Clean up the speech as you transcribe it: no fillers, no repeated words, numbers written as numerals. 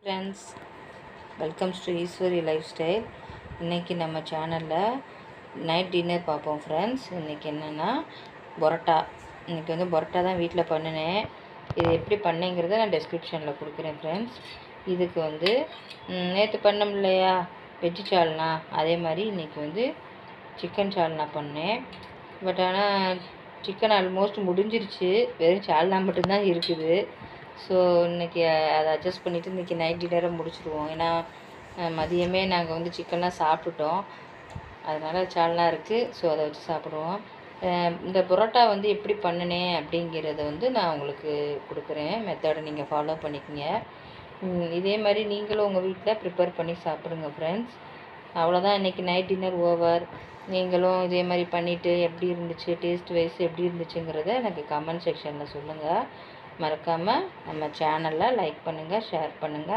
Friends, welcomes to Eswari life style. இன்றைக்கி நம்ம சேனலில் நைட் டின்னர் பார்ப்போம் ஃப்ரெண்ட்ஸ். இன்றைக்கி என்னென்னா பரோட்டா. இன்றைக்கி வந்து பரோட்டா தான் வீட்டில் பண்ணினேன். இது எப்படி பண்ணேங்கிறத நான் டெஸ்கிரிப்ஷனில் கொடுக்குறேன் ஃப்ரெண்ட்ஸ். இதுக்கு வந்து நேற்று பண்ணோம் இல்லையா வெஜ்ஜு சால்னா, அதே மாதிரி இன்றைக்கி வந்து சிக்கன் சால்னா பண்ணேன். பட் ஆனால் சிக்கன் ஆல்மோஸ்ட் முடிஞ்சிருச்சு, வெறும் சால்னா மட்டும்தான் இருக்குது. ஸோ இன்றைக்கி அதை அட்ஜஸ்ட் பண்ணிவிட்டு இன்றைக்கி நைட் டின்னரை முடிச்சுடுவோம். ஏன்னா மதியமே நாங்கள் வந்து சிக்கன்லாம் சாப்பிட்டுட்டோம், அதனால் சால்னா இருக்குது. ஸோ அதை வச்சு சாப்பிடுவோம். இந்த பரோட்டா வந்து எப்படி பண்ணினேன் அப்படிங்கிறத வந்து நான் உங்களுக்கு கொடுக்குறேன். மெத்தடை நீங்கள் ஃபாலோ பண்ணிக்கோங்க. இதே மாதிரி நீங்களும் உங்கள் வீட்டில் ப்ரிப்பேர் பண்ணி சாப்பிடுங்க ஃப்ரெண்ட்ஸ். அவ்வளோதான், இன்றைக்கி நைட் டின்னர் ஓவர். நீங்களும் இதே மாதிரி பண்ணிவிட்டு எப்படி இருந்துச்சு, டேஸ்ட் வைஸ் எப்படி இருந்துச்சுங்கிறத எனக்கு கமெண்ட் செக்ஷனில் சொல்லுங்கள். மறக்காமல் நம்ம சேனலை லைக் பண்ணுங்கள், ஷேர் பண்ணுங்கள்.